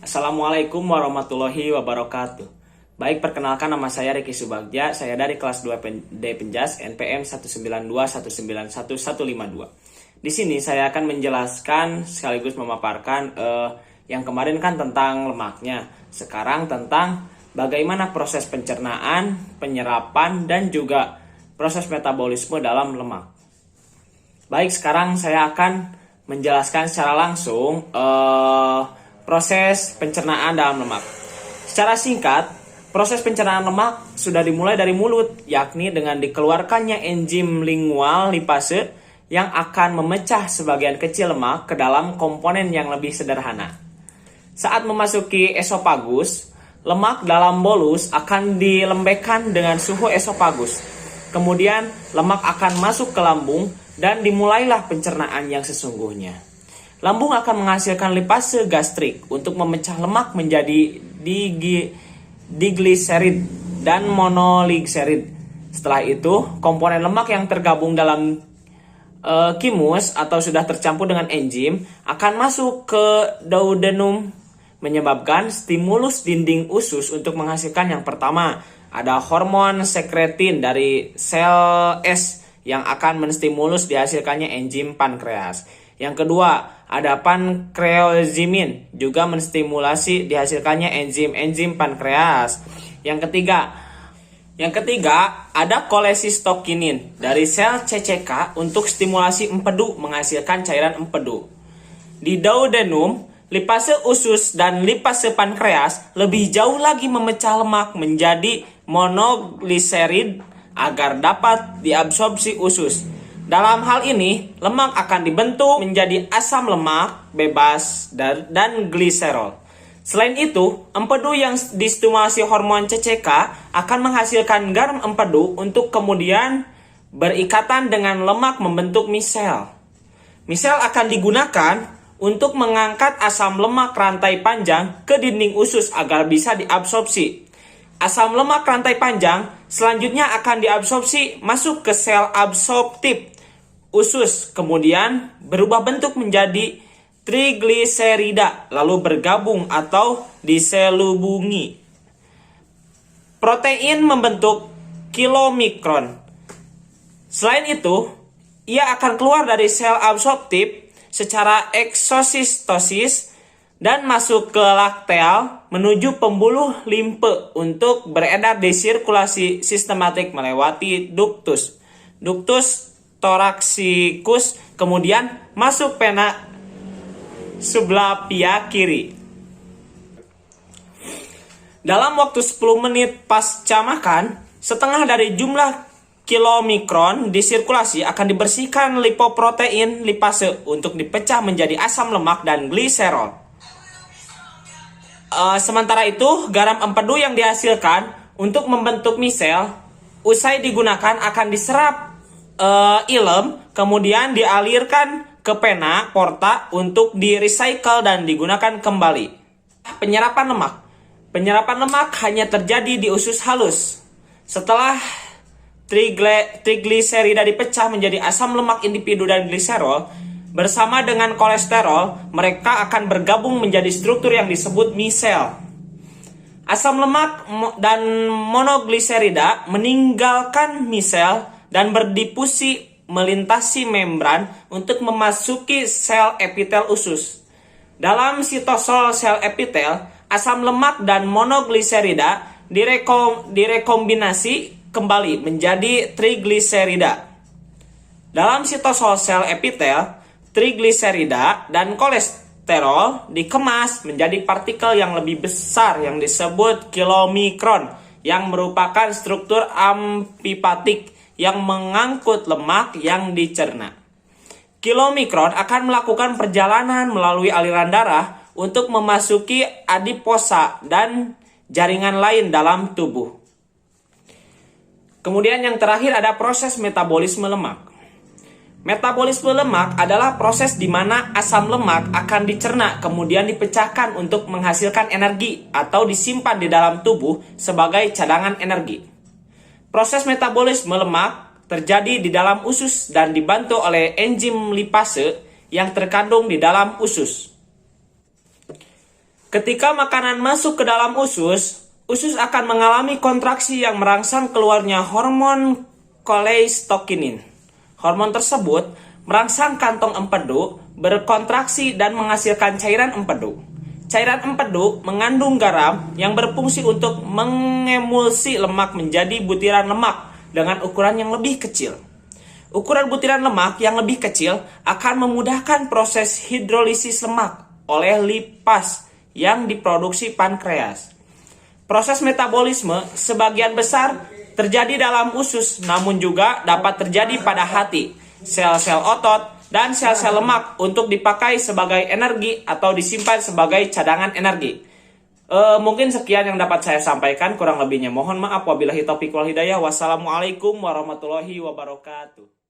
Assalamualaikum warahmatullahi wabarakatuh. Baik, perkenalkan nama saya Ricky Subagja. Saya dari kelas 2D Penjas NPM 19219115152. Di sini saya akan menjelaskan sekaligus memaparkan yang kemarin kan tentang lemaknya. Sekarang tentang bagaimana proses pencernaan, penyerapan, dan juga proses metabolisme dalam lemak. Baik, sekarang saya akan menjelaskan secara langsung proses pencernaan dalam lemak. Secara singkat, proses pencernaan lemak sudah dimulai dari mulut, yakni dengan dikeluarkannya enzim lingual lipase yang akan memecah sebagian kecil lemak ke dalam komponen yang lebih sederhana. Saat memasuki esofagus, lemak dalam bolus akan dilembekkan dengan suhu esofagus. Kemudian, lemak akan masuk ke lambung dan dimulailah pencernaan yang sesungguhnya. Lambung akan menghasilkan lipase gastrik untuk memecah lemak menjadi digliserid dan monogliserid. Setelah itu, komponen lemak yang tergabung dalam kimus atau sudah tercampur dengan enzim akan masuk ke duodenum, menyebabkan stimulus dinding usus untuk menghasilkan yang pertama, ada hormon sekretin dari sel S yang akan menstimulus dihasilkannya enzim pankreas. Yang kedua, ada pankreozimin, juga menstimulasi dihasilkannya enzim pankreas. Yang ketiga, ada kolecisitokinin dari sel CCK untuk stimulasi empedu menghasilkan cairan empedu. Di duodenum, lipase usus dan lipase pankreas lebih jauh lagi memecah lemak menjadi monogliserid agar dapat diabsorpsi usus. Dalam hal ini, lemak akan dibentuk menjadi asam lemak bebas dan gliserol. Selain itu, empedu yang distimulasi hormon CCK akan menghasilkan garam empedu untuk kemudian berikatan dengan lemak membentuk misel. Misel akan digunakan untuk mengangkat asam lemak rantai panjang ke dinding usus agar bisa diabsorpsi. Asam lemak rantai panjang selanjutnya akan diabsorpsi masuk ke sel absorptif usus, kemudian berubah bentuk menjadi trigliserida, lalu bergabung atau diselubungi. Protein membentuk kilomikron. Selain itu, ia akan keluar dari sel absorptif secara eksosistosis dan masuk ke lakteal menuju pembuluh limfe untuk beredar di sirkulasi sistematik melewati ductus thoraxicus, kemudian masuk vena sublapia kiri. Dalam waktu 10 menit pasca makan, setengah dari jumlah kilomikron di sirkulasi akan dibersihkan lipoprotein lipase untuk dipecah menjadi asam lemak dan gliserol. Sementara itu, garam empedu yang dihasilkan untuk membentuk misel usai digunakan akan diserap ilem, kemudian dialirkan ke vena porta untuk di-recycle dan digunakan kembali. Penyerapan lemak hanya terjadi di usus halus. Setelah trigliserida dipecah menjadi asam lemak individu dan gliserol, bersama dengan kolesterol, mereka akan bergabung menjadi struktur yang disebut misel. Asam lemak dan monogliserida meninggalkan misel dan berdifusi melintasi membran untuk memasuki sel epitel usus. Dalam sitosol sel epitel, asam lemak dan monogliserida direkombinasi kembali menjadi trigliserida. Dalam sitosol sel epitel, trigliserida dan kolesterol dikemas menjadi partikel yang lebih besar yang disebut kilomikron, yang merupakan struktur amfipatik yang mengangkut lemak yang dicerna. Kilomikron akan melakukan perjalanan melalui aliran darah untuk memasuki adiposa dan jaringan lain dalam tubuh. Kemudian yang terakhir ada proses metabolisme lemak. Metabolisme lemak adalah proses di mana asam lemak akan dicerna kemudian dipecahkan untuk menghasilkan energi atau disimpan di dalam tubuh sebagai cadangan energi. Proses metabolisme lemak terjadi di dalam usus dan dibantu oleh enzim lipase yang terkandung di dalam usus. Ketika makanan masuk ke dalam usus, usus akan mengalami kontraksi yang merangsang keluarnya hormon cholecystokinin. Hormon tersebut merangsang kantong empedu berkontraksi dan menghasilkan cairan empedu. Cairan empedu mengandung garam yang berfungsi untuk mengemulsi lemak menjadi butiran lemak dengan ukuran yang lebih kecil. Ukuran butiran lemak yang lebih kecil akan memudahkan proses hidrolisis lemak oleh lipas yang diproduksi pankreas. Proses metabolisme sebagian besar terjadi dalam usus, namun juga dapat terjadi pada hati, sel-sel otot, dan sel-sel lemak untuk dipakai sebagai energi atau disimpan sebagai cadangan energi. Mungkin sekian yang dapat saya sampaikan, kurang lebihnya mohon maaf. Wabillahi taufiq wal hidayah. Wassalamualaikum warahmatullahi wabarakatuh.